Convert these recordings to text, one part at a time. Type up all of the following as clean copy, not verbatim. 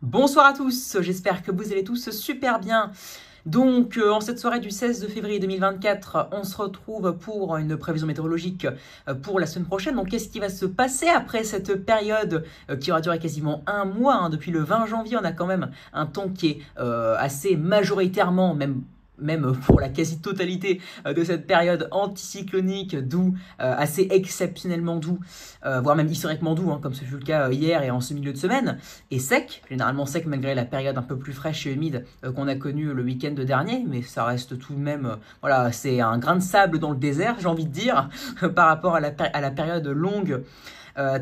Bonsoir à tous, j'espère que vous allez tous super bien. Donc, en cette soirée du 16 février 2024, on se retrouve pour une prévision météorologique pour la semaine prochaine. Donc, qu'est-ce qui va se passer après cette période qui aura duré quasiment un mois, hein. Depuis le 20 janvier, on a quand même un temps qui est assez majoritairement, même pour la quasi-totalité de cette période anticyclonique, doux, assez exceptionnellement doux, voire même historiquement doux, hein, comme ce fut le cas hier et en ce milieu de semaine, et sec, généralement sec malgré la période un peu plus fraîche et humide qu'on a connue le week-end dernier, mais ça reste tout de même, voilà, c'est un grain de sable dans le désert, j'ai envie de dire, par rapport à la période longue,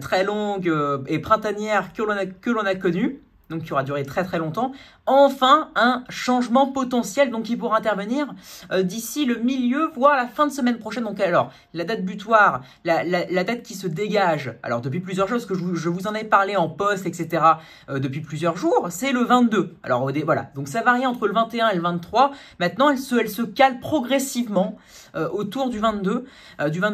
très longue et printanière que l'on a connue. Donc qui aura duré très très longtemps. Enfin, un changement potentiel donc qui pourra intervenir d'ici le milieu, voire la fin de semaine prochaine. Donc alors, la date butoir, la date qui se dégage, alors depuis plusieurs choses, que je vous en ai parlé en post, etc., depuis plusieurs jours, c'est le 22. Alors voilà, donc ça varie entre le 21 et le 23. Maintenant, elle se cale progressivement autour du 22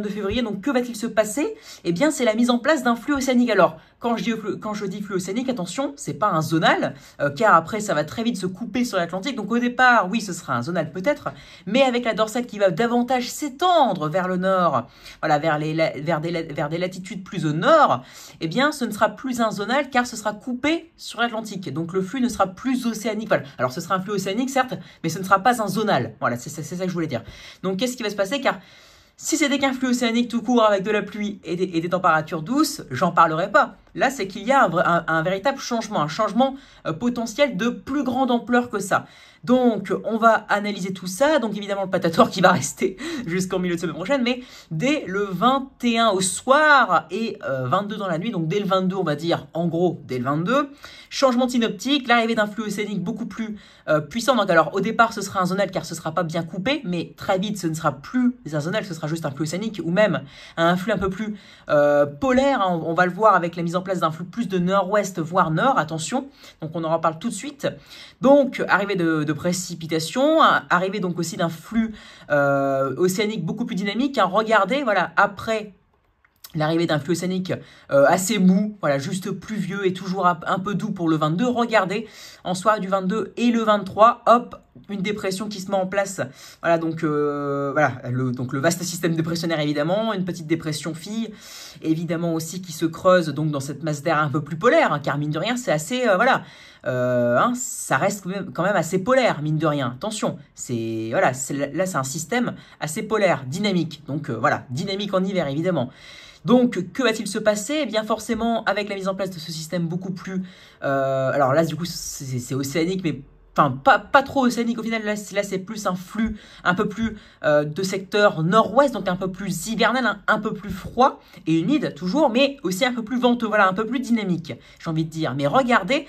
février. Donc que va-t-il se passer? Eh bien, c'est la mise en place d'un flux océanique. Alors, quand je dis flux océanique, attention, c'est pas un zonal, car après ça va très vite se couper sur l'Atlantique. Donc au départ, oui, ce sera un zonal peut-être, mais avec la dorsale qui va davantage s'étendre vers le nord, voilà, vers des latitudes plus au nord, eh bien, ce ne sera plus un zonal, car ce sera coupé sur l'Atlantique. Donc le flux ne sera plus océanique. Voilà. Alors ce sera un flux océanique, certes, mais ce ne sera pas un zonal. Voilà, c'est ça que je voulais dire. Donc qu'est-ce qui va se passer? Car si c'était qu'un flux océanique tout court avec de la pluie et des températures douces, j'en parlerai pas. Là, c'est qu'il y a un véritable changement, un changement potentiel de plus grande ampleur que ça. Donc, on va analyser tout ça. Donc, évidemment, le patator qui va rester jusqu'en milieu de semaine prochaine, mais dès le 21 au soir et 22 dans la nuit, donc dès le 22, on va dire, en gros, dès le 22, changement synoptique, l'arrivée d'un flux océanique beaucoup plus puissant. Donc, alors, au départ, ce sera un zonal car ce sera pas bien coupé, mais très vite, ce ne sera plus un zonal, ce sera juste un flux océanique ou même un flux un peu plus polaire, hein. On va le voir avec la mise en place d'un flux plus de nord-ouest, voire nord, attention. Donc, on en reparle tout de suite. Donc, arrivée de précipitations, arrivée donc aussi d'un flux océanique beaucoup plus dynamique, hein. Regardez, voilà, après l'arrivée d'un flux océanique assez mou, voilà, juste pluvieux et toujours un peu doux pour le 22. Regardez, en soirée du 22 et le 23, hop, une dépression qui se met en place. Voilà, donc le vaste système dépressionnaire évidemment, une petite dépression fille, évidemment aussi qui se creuse donc dans cette masse d'air un peu plus polaire, hein, car mine de rien c'est assez, ça reste quand même assez polaire, mine de rien. Attention, là c'est un système assez polaire, dynamique, donc voilà, dynamique en hiver évidemment. Donc, que va-t-il se passer? Eh bien, forcément, avec la mise en place de ce système beaucoup plus... alors là, du coup, c'est océanique, mais... Enfin, pas trop océanique au final, là c'est plus un flux un peu plus de secteur nord-ouest, donc un peu plus hivernal, un peu plus froid et humide toujours, mais aussi un peu plus venteux, voilà, un peu plus dynamique, j'ai envie de dire. Mais regardez,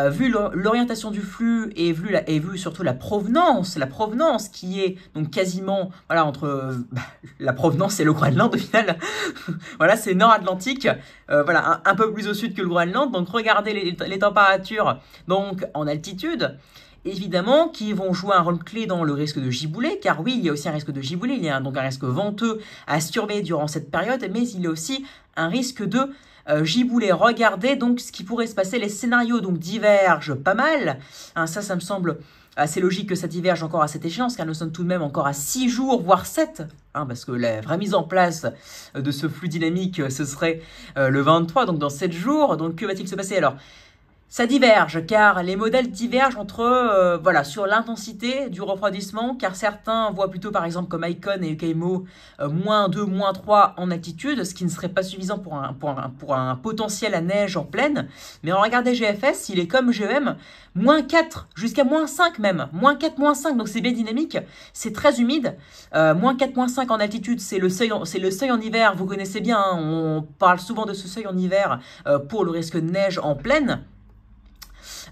vu l'orientation du flux et vu surtout la provenance qui est donc quasiment, voilà, entre la provenance et le Groenland au final, voilà, c'est nord-atlantique, voilà, un peu plus au sud que le Groenland, donc regardez les températures donc en altitude, évidemment, qui vont jouer un rôle clé dans le risque de giboulée, car oui, il y a aussi un risque de giboulée, il y a donc un risque venteux à surveiller durant cette période, mais il y a aussi un risque de giboulée. Regardez donc ce qui pourrait se passer, les scénarios donc divergent pas mal, hein, ça me semble assez logique que ça diverge encore à cette échéance, car nous sommes tout de même encore à 6 jours, voire 7, hein, parce que la vraie mise en place de ce flux dynamique, ce serait le 23, donc dans 7 jours. Donc que va-t-il se passer alors? Ça diverge, car les modèles divergent entre, voilà, sur l'intensité du refroidissement, car certains voient plutôt, par exemple, comme Icon et UKMO, -2, -3 en altitude, ce qui ne serait pas suffisant pour un potentiel à neige en plaine. Mais regardez GFS, il est comme GEM, -4, jusqu'à -5 même, -4, -5, donc c'est bien dynamique, c'est très humide, -4, -5 en altitude, c'est le seuil en hiver, vous connaissez bien, hein, on parle souvent de ce seuil en hiver pour le risque de neige en plaine.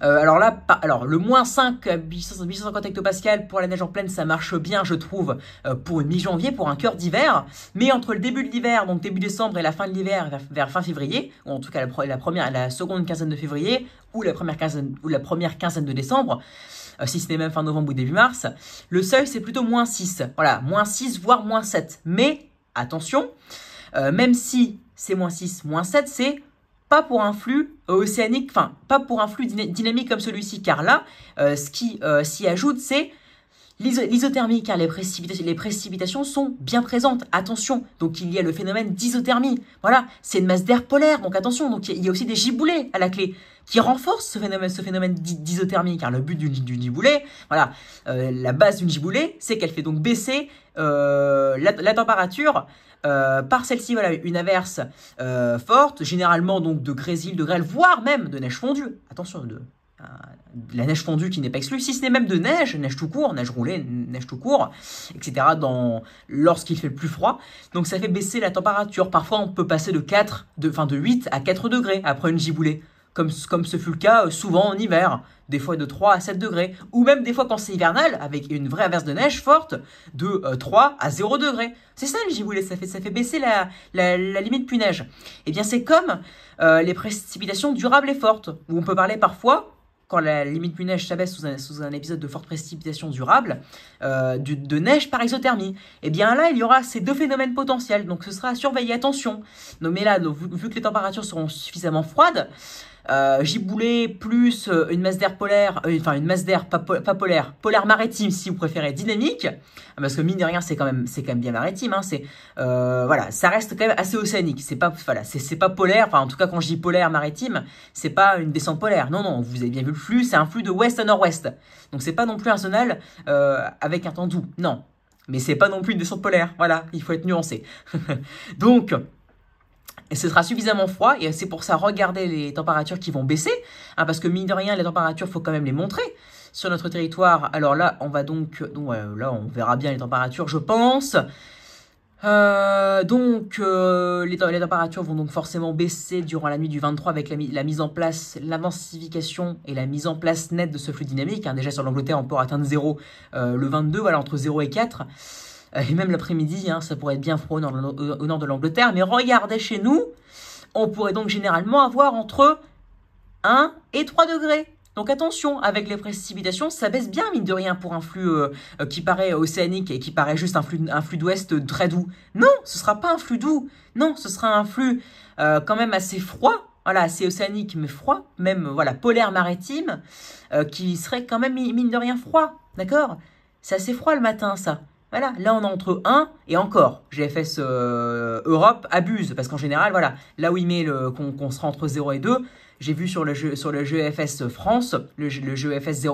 Alors là, le -5 à 850 hectopascales pour la neige en plaine, ça marche bien, je trouve, pour une mi-janvier, pour un cœur d'hiver. Mais entre le début de l'hiver, donc début décembre, et la fin de l'hiver, vers fin février, ou en tout cas la seconde quinzaine de février, ou la première quinzaine de décembre, si ce n'est même fin novembre ou début mars, le seuil c'est plutôt -6. Voilà, -6 voire -7. Mais attention, même si c'est -6, -7, c'est pas pour un flux océanique, enfin, pas pour un flux dynamique comme celui-ci, car là, ce qui s'y ajoute, c'est l'isothermie, car les précipitations sont bien présentes. Attention, donc il y a le phénomène d'isothermie. Voilà, c'est une masse d'air polaire, donc attention. Donc il y a aussi des giboulées à la clé qui renforcent ce phénomène d'isothermie, car le but d'une giboulée, voilà, la base d'une giboulée, c'est qu'elle fait donc baisser la température par celle-ci. Voilà, une averse forte, généralement donc de grésil, de grêle, voire même de neige fondue. Attention, la neige fondue qui n'est pas exclue, si ce n'est même de neige, neige tout court, neige roulée, neige tout court, etc. Lorsqu'il fait le plus froid. Donc ça fait baisser la température. Parfois on peut passer de 8 à 4 degrés après une giboulée. Comme ce fut le cas souvent en hiver, des fois de 3 à 7 degrés, ou même des fois quand c'est hivernal, avec une vraie averse de neige forte, de 3 à 0 degrés. C'est ça le giboulée, ça fait baisser la limite pluie neige. Et bien c'est comme les précipitations durables et fortes, où on peut parler parfois, quand la limite pluie neige s'abaisse sous un épisode de forte précipitation durable, de neige par exothermie. Et bien là, il y aura ces deux phénomènes potentiels, donc ce sera à surveiller, attention. Donc, mais là, vu que les températures seront suffisamment froides, giboulée plus une masse d'air polaire, une masse d'air pas polaire, polaire maritime si vous préférez, dynamique, parce que mine de rien c'est quand même bien maritime, hein, voilà, ça reste quand même assez océanique, c'est pas polaire, enfin en tout cas quand je dis polaire maritime, c'est pas une descente polaire, non, vous avez bien vu le flux, c'est un flux de ouest à nord-ouest, donc c'est pas non plus un zonal avec un temps doux, non, mais c'est pas non plus une descente polaire, voilà, il faut être nuancé. Donc et ce sera suffisamment froid, et c'est pour ça, regardez les températures qui vont baisser, hein, parce que mine de rien, les températures, il faut quand même les montrer sur notre territoire. Alors là, on va là, on verra bien les températures, je pense. Les températures vont donc forcément baisser durant la nuit du 23 avec la mise en place, l'intensification et la mise en place nette de ce flux dynamique. Hein. Déjà sur l'Angleterre, on peut atteindre 0 le 22, voilà, entre 0 et 4. Et même l'après-midi, hein, ça pourrait être bien froid au nord de l'Angleterre. Mais regardez chez nous, on pourrait donc généralement avoir entre 1 et 3 degrés. Donc attention, avec les précipitations, ça baisse bien, mine de rien, pour un flux qui paraît océanique et qui paraît juste un flux d'ouest très doux. Non, ce sera pas un flux doux. Non, ce sera un flux quand même assez froid. Voilà, assez océanique, mais froid. Même, voilà, polaire maritime, qui serait quand même, mine de rien, froid. D'accord? C'est assez froid le matin, ça. Voilà, là on est entre 1 et encore. GFS Europe abuse, parce qu'en général, voilà, là où il met qu'on sera entre 0 et 2, j'ai vu sur le GFS France, le GFS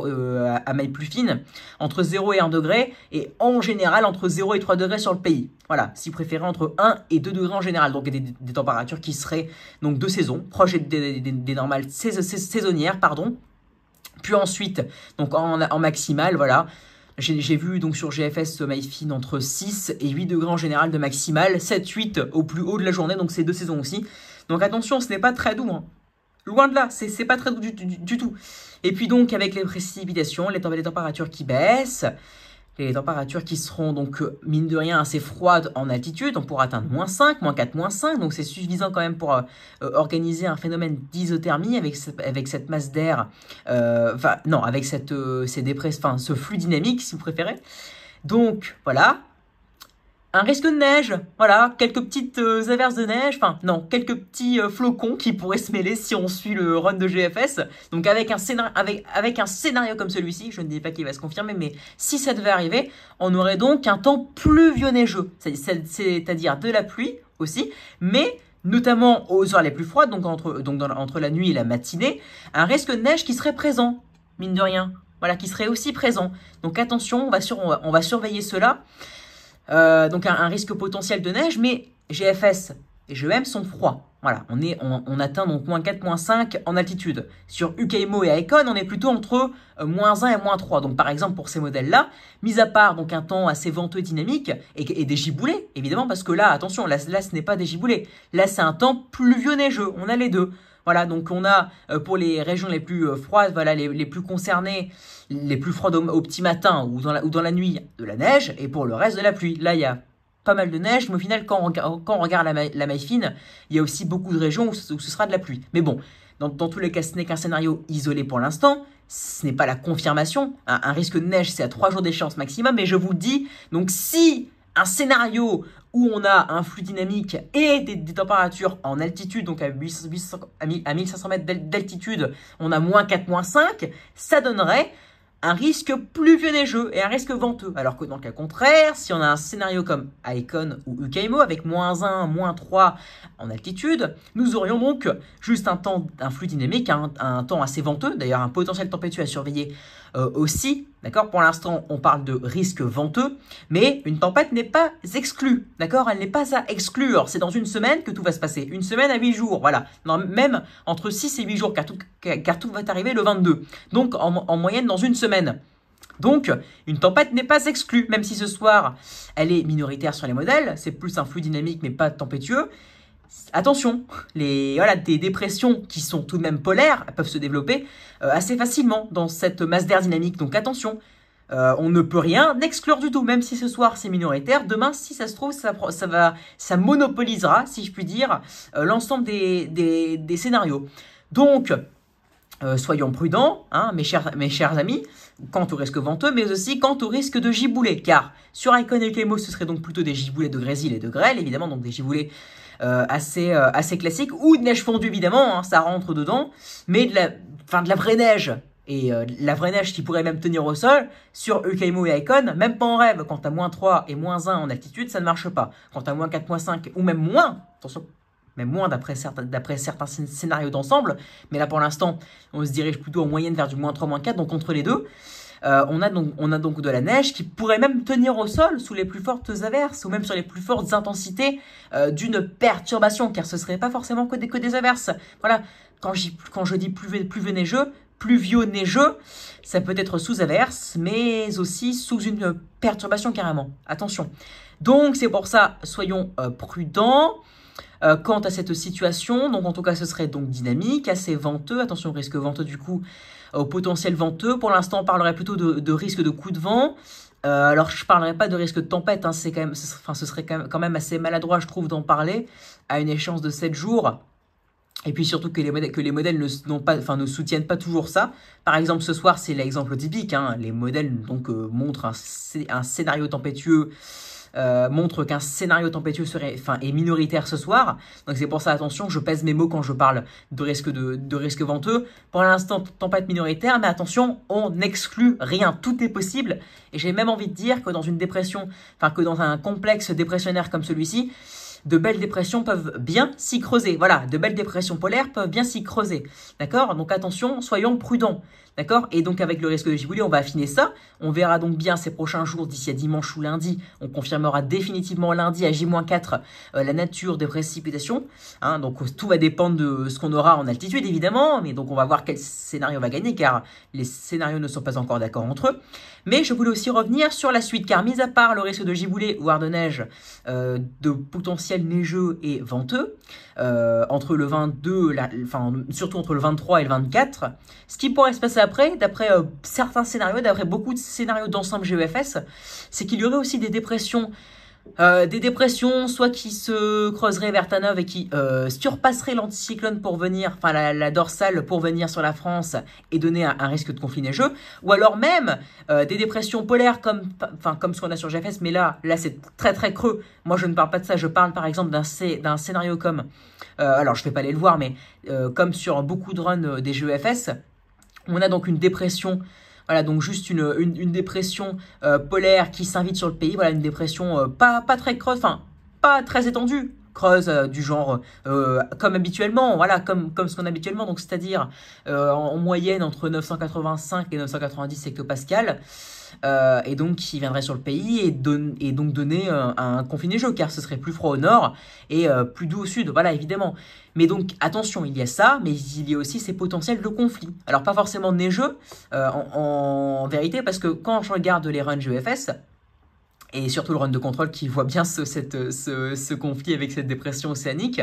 à maille plus fine, entre 0 et 1 degré, et en général entre 0 et 3 degrés sur le pays. Voilà, si vous préférez entre 1 et 2 degrés en général, donc des températures qui seraient donc de saison, proches des normales saisonnières, pardon. Puis ensuite, donc en maximale, voilà. J'ai vu donc sur GFS maille fine entre 6 et 8 degrés en général de maximale, 7-8 au plus haut de la journée, donc c'est 2 saisons aussi. Donc attention, ce n'est pas très doux, hein. Loin de là, c'est pas très doux du tout. Et puis donc avec les précipitations, les températures qui baissent, les températures qui seront donc mine de rien assez froides en altitude, on pourra atteindre -5, -4, -5, donc c'est suffisant quand même pour organiser un phénomène d'isothermie avec cette masse d'air, avec ce flux dynamique si vous préférez. Donc voilà, un risque de neige, voilà, quelques petites averses de neige, quelques petits flocons qui pourraient se mêler si on suit le run de GFS. Donc avec un scénario comme celui-ci, je ne dis pas qu'il va se confirmer, mais si ça devait arriver, on aurait donc un temps pluvio-neigeux, c'est-à-dire de la pluie aussi, mais notamment aux heures les plus froides, donc entre la nuit et la matinée, un risque de neige qui serait présent, mine de rien, voilà, qui serait aussi présent. Donc attention, on va surveiller cela. Donc un risque potentiel de neige, mais GFS et GEM sont froids. Voilà, on atteint donc -4, -5 en altitude. Sur UKMO et Icon, on est plutôt entre -1 et -3. Donc par exemple pour ces modèles-là, mis à part donc un temps assez venteux et dynamique et des giboulées, évidemment, parce que là, attention, là ce n'est pas des giboulées. Là c'est un temps pluvio-neigeux, on a les deux. Voilà, donc on a pour les régions les plus froides, voilà, les plus concernées, les plus froides au petit matin ou dans la nuit, de la neige, et pour le reste de la pluie. Là, il y a pas mal de neige, mais au final, quand on regarde la maille fine, il y a aussi beaucoup de régions où ce sera de la pluie. Mais bon, dans tous les cas, ce n'est qu'un scénario isolé pour l'instant, ce n'est pas la confirmation. Un risque de neige, c'est à 3 jours d'échéance maximum, mais je vous dis, donc si un scénario où on a un flux dynamique et des températures en altitude, donc à 1500 mètres d'altitude, on a -4, -5, ça donnerait un risque pluvieux neigeux et un risque venteux. Alors que dans le cas contraire, si on a un scénario comme Icon ou Ukaimo avec -1, -3 en altitude, nous aurions donc juste un flux dynamique, un temps assez venteux, d'ailleurs un potentiel tempétueux à surveiller aussi. D'accord. Pour l'instant, on parle de risque venteux, mais une tempête n'est pas exclue. D'accord. Elle n'est pas à exclure. C'est dans une semaine que tout va se passer. Une semaine à 8 jours. Voilà. Non, même entre 6 et 8 jours, car tout va arriver le 22. Donc, en moyenne, dans une semaine. Donc, une tempête n'est pas exclue, même si ce soir, elle est minoritaire sur les modèles. C'est plus un flux dynamique, mais pas tempétueux. Attention, des dépressions qui sont tout de même polaires peuvent se développer assez facilement dans cette masse d'air dynamique. Donc attention, on ne peut rien exclure du tout, même si ce soir c'est minoritaire. Demain, si ça se trouve, ça monopolisera, si je puis dire, l'ensemble des scénarios. Donc, soyons prudents, hein, mes chers amis, quant au risque venteux, mais aussi quant au risque de giboulée. Car sur Icon et Ukaimo, ce serait donc plutôt des giboulées de grésil et de grêle, évidemment, donc des giboulées assez classique, ou de neige fondue évidemment, hein, ça rentre dedans, mais de la vraie neige, et la vraie neige qui pourrait même tenir au sol, sur Ukaimo et Icon, même pas en rêve. Quand t'as -3 et -1 en altitude, ça ne marche pas. Quand t'as -4, -5, ou même moins, attention, même moins d'après certains scénarios d'ensemble, mais là pour l'instant, on se dirige plutôt en moyenne vers du -3, -4, donc entre les deux. On a donc de la neige qui pourrait même tenir au sol sous les plus fortes averses ou même sur les plus fortes intensités d'une perturbation, car ce ne serait pas forcément que des averses. Voilà, quand je dis pluvieux neigeux, ça peut être sous averse, mais aussi sous une perturbation carrément. Attention. Donc c'est pour ça, soyons prudents. Quant à cette situation, donc en tout cas ce serait donc dynamique, assez venteux, attention au risque venteux du coup, au potentiel venteux. Pour l'instant on parlerait plutôt de risque de coup de vent. Alors je ne parlerai pas de risque de tempête, hein, ce serait quand même assez maladroit je trouve d'en parler à une échéance de 7 jours. Et puis surtout que les modèles ne soutiennent pas toujours ça. Par exemple ce soir c'est l'exemple typique, hein, les modèles donc montrent un scénario tempétueux. Montre qu'un scénario tempétueux est minoritaire ce soir. Donc c'est pour ça, attention, je pèse mes mots quand je parle de risque venteux. Pour l'instant, tempête minoritaire, mais attention, on n'exclut rien, tout est possible. Et j'ai même envie de dire que dans une dépression, que dans un complexe dépressionnaire comme celui-ci, de belles dépressions peuvent bien s'y creuser. Voilà, de belles dépressions polaires peuvent bien s'y creuser. D'accord? Donc attention, soyons prudents. D'accord? Et donc avec le risque de giboulée, on va affiner ça. On verra donc bien ces prochains jours, d'ici à dimanche ou lundi. On confirmera définitivement lundi à J-4 la nature des précipitations. Hein, donc tout va dépendre de ce qu'on aura en altitude évidemment. Mais donc on va voir quel scénario va gagner car les scénarios ne sont pas encore d'accord entre eux. Mais je voulais aussi revenir sur la suite car mis à part le risque de giboulée ou de neige, de potentiel neigeux et venteux, entre le 22, surtout entre le 23 et le 24, ce qui pourrait se passer après, d'après certains scénarios, d'après beaucoup de scénarios d'ensemble GEFS, c'est qu'il y aurait aussi des dépressions, soit qui se creuseraient vers Tanov et qui surpasseraient l'anticyclone pour venir, la dorsale pour venir sur la France et donner un risque de conflit neigeux, ou alors même des dépressions polaires comme ce qu'on a sur GFS, mais là c'est très très creux. Moi je ne parle pas de ça, je parle par exemple d'un scénario comme, alors je ne vais pas aller le voir, mais comme sur beaucoup de runs des GEFS, on a donc une dépression. Voilà, donc juste une dépression polaire qui s'invite sur le pays. Voilà, une dépression pas très creuse, pas très étendue, creuse du genre comme habituellement, voilà, comme ce qu'on a habituellement, donc c'est-à-dire en moyenne entre 985 et 990 hectopascales. Et donc qui viendrait sur le pays et donc donner un conflit neigeux, car ce serait plus froid au nord et plus doux au sud, voilà évidemment. Mais donc attention, il y a ça, mais il y a aussi ces potentiels de conflit. Alors pas forcément neigeux en vérité, parce que quand je regarde les runs GEFS, et surtout le run de contrôle qui voit bien ce conflit avec cette dépression océanique,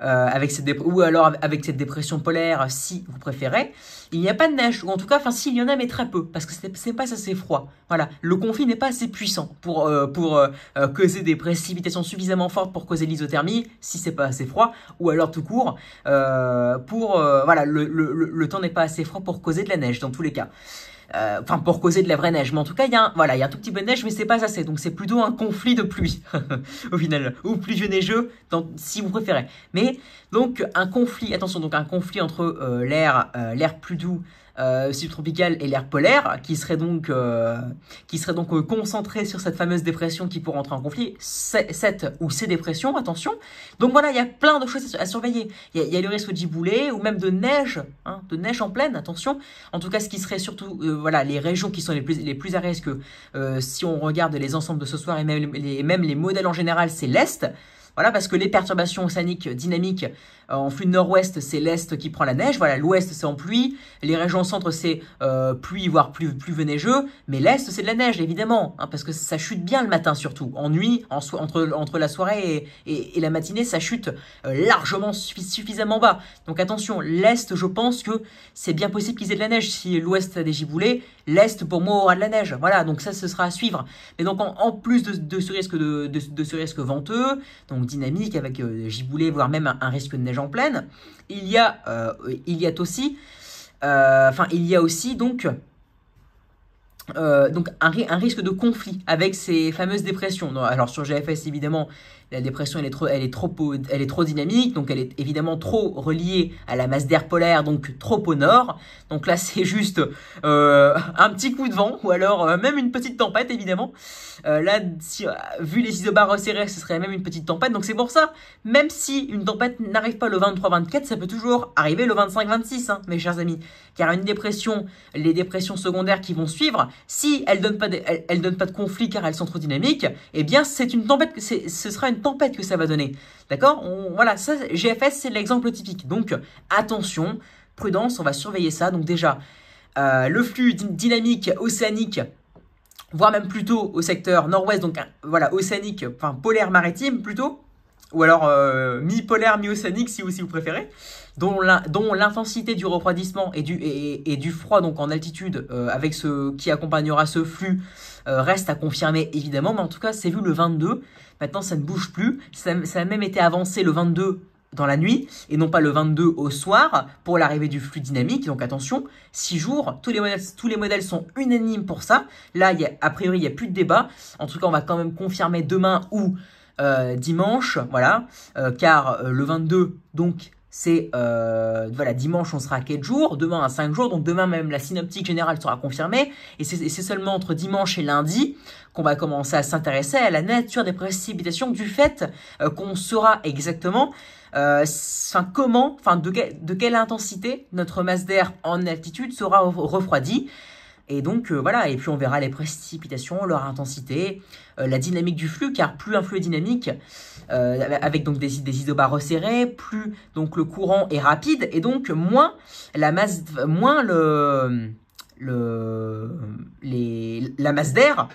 ou alors avec cette dépression polaire si vous préférez, il n'y a pas de neige, ou en tout cas, s'il y en a mais très peu, parce que c'est pas assez froid. Voilà, le conflit n'est pas assez puissant pour causer des précipitations suffisamment fortes pour causer l'isothermie, si c'est pas assez froid, ou alors tout court, voilà, le temps n'est pas assez froid pour causer de la neige dans tous les cas. enfin pour causer de la vraie neige. Mais en tout cas, il y a un tout petit peu de neige, mais c'est pas assez. Donc c'est plutôt un conflit de pluie au final, ou pluvieux neigeux, si vous préférez. Mais donc un conflit, attention, donc un conflit entre l'air plus doux subtropical et l'air polaire, qui serait donc concentré sur cette fameuse dépression qui pourrait entrer en conflit, cette ou ces dépressions, attention. Donc voilà, il y a plein de choses à surveiller. Il y a le risque de giboulée ou même de neige en pleine, attention. En tout cas, ce qui serait surtout, voilà, les régions qui sont les plus à risque, si on regarde les ensembles de ce soir et même les modèles en général, c'est l'Est. Voilà, parce que les perturbations océaniques dynamiques en flux nord-ouest, c'est l'est qui prend la neige. Voilà, l'ouest, c'est en pluie. Les régions centre, c'est pluie, voire pluvieux neigeux. Mais l'est, c'est de la neige, évidemment, parce que ça chute bien le matin, surtout. En nuit, entre la soirée et la matinée, ça chute largement, suffisamment bas. Donc attention, l'est, je pense que c'est bien possible qu'ils aient de la neige. Si l'ouest a des giboulées, l'est, pour moi, aura de la neige. Voilà, donc ça, ce sera à suivre. Mais donc, en plus de ce risque de ce risque venteux, donc dynamique, avec giboulées, voire même un risque de neige en pleine, il y a aussi donc un risque de conflit avec ces fameuses dépressions. Alors sur GFS, évidemment, la dépression elle est trop dynamique, donc elle est évidemment trop reliée à la masse d'air polaire, donc trop au nord. Donc là c'est juste un petit coup de vent, ou alors même une petite tempête, évidemment. Là, vu les isobars resserrés, ce serait même une petite tempête. Donc c'est pour ça, même si une tempête n'arrive pas le 23-24, ça peut toujours arriver le 25-26, mes chers amis. Car une dépression, les dépressions secondaires qui vont suivre, si elles donnent pas de conflit car elles sont trop dynamiques, eh bien c'est une tempête, ce sera une tempête que ça va donner. D'accord? Voilà, ça, GFS, c'est l'exemple typique. Donc attention, prudence, on va surveiller ça. Donc déjà, le flux dynamique océanique, voire même plutôt au secteur nord-ouest, donc voilà, océanique, enfin polaire maritime plutôt, ou alors mi-polaire, mi-océanique si vous préférez, dont l'intensité du refroidissement et du froid, donc en altitude, avec ce qui accompagnera ce flux, reste à confirmer évidemment, mais en tout cas c'est vu le 22, maintenant ça ne bouge plus, ça a même été avancé le 22 dans la nuit, et non pas le 22 au soir, pour l'arrivée du flux dynamique. Donc attention, 6 jours, tous les modèles sont unanimes pour ça. Là, a priori, il n'y a plus de débat. En tout cas, on va quand même confirmer demain ou dimanche, voilà, car le 22, donc, c'est, voilà, dimanche, on sera à 4 jours, demain à 5 jours, donc demain même, la synoptique générale sera confirmée, et c'est seulement entre dimanche et lundi qu'on va commencer à s'intéresser à la nature des précipitations, du fait qu'on saura exactement de quelle intensité notre masse d'air en altitude sera refroidie. Et donc voilà, et puis on verra les précipitations, leur intensité, la dynamique du flux, car plus un flux est dynamique, avec donc des isobars resserrés, plus donc le courant est rapide, et donc moins la masse d'air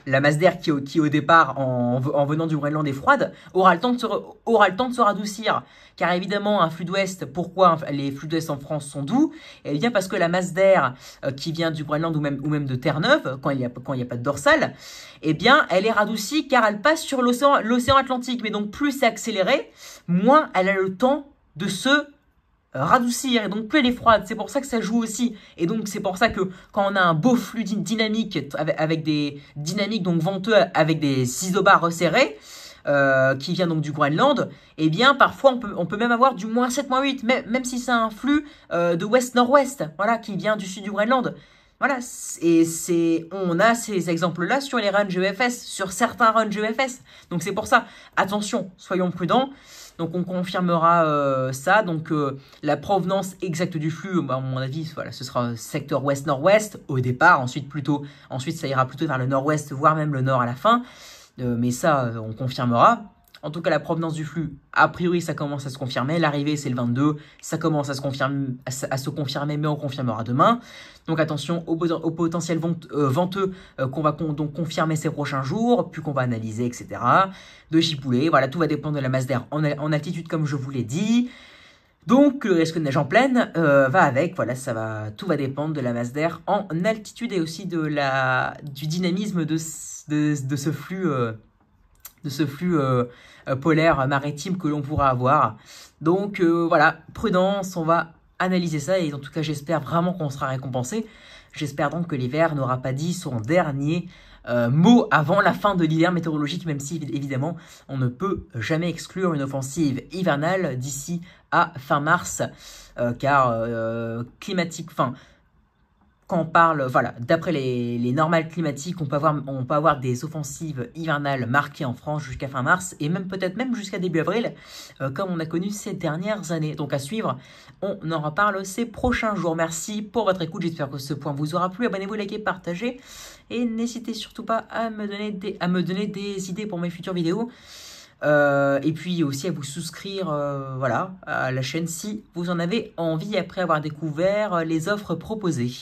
qui au départ en venant du Groenland est froide, aura le temps de se radoucir, car évidemment un flux d'ouest, pourquoi les flux d'ouest en France sont doux? Eh bien parce que la masse d'air qui vient du Groenland ou même de Terre-Neuve, quand il y a pas de dorsale, eh bien elle est radoucie car elle passe sur l'océan Atlantique, mais donc plus c'est accéléré, moins elle a le temps de se radoucir, et donc plus elle est froide. C'est pour ça que ça joue aussi, et donc c'est pour ça que quand on a un beau flux dynamique avec des dynamiques donc venteux avec des isobars resserrés qui vient donc du Groenland, et bien parfois on peut même avoir du -7, -8, même si c'est un flux de ouest-nord-ouest, voilà, qui vient du sud du Groenland. Voilà, et on a ces exemples-là sur les runs GEFS, sur certains runs GEFS. Donc c'est pour ça, attention, soyons prudents. Donc on confirmera ça. Donc la provenance exacte du flux, à mon avis, voilà, ce sera secteur ouest-nord-ouest au départ. Ensuite ça ira plutôt vers le nord-ouest, voire même le nord à la fin. Mais ça, on confirmera. En tout cas, la provenance du flux, a priori, ça commence à se confirmer. L'arrivée, c'est le 22. Ça commence à se confirmer, mais on confirmera demain. Donc attention au potentiel venteux qu'on va donc confirmer ces prochains jours, puis qu'on va analyser, etc. De giboulées, voilà, tout va dépendre de la masse d'air en altitude, comme je vous l'ai dit. Donc le risque de neige en pleine va avec, voilà, tout va dépendre de la masse d'air en altitude et aussi du dynamisme de ce flux polaire maritime que l'on pourra avoir. Donc voilà, prudence, on va analyser ça et en tout cas j'espère vraiment qu'on sera récompensé. J'espère donc que l'hiver n'aura pas dit son dernier mot avant la fin de l'hiver météorologique, même si évidemment on ne peut jamais exclure une offensive hivernale d'ici à fin mars, car quand on parle, voilà, d'après les normales climatiques, on peut avoir des offensives hivernales marquées en France jusqu'à fin mars, et même peut-être même jusqu'à début avril, comme on a connu ces dernières années. Donc à suivre, on en reparle ces prochains jours. Merci pour votre écoute, j'espère que ce point vous aura plu. Abonnez-vous, likez, partagez, et n'hésitez surtout pas à me donner des idées pour mes futures vidéos. Et puis aussi à vous souscrire voilà, à la chaîne si vous en avez envie après avoir découvert les offres proposées.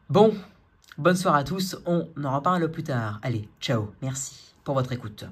Bon, bonne soirée à tous, on en reparle plus tard. Allez, ciao, merci pour votre écoute.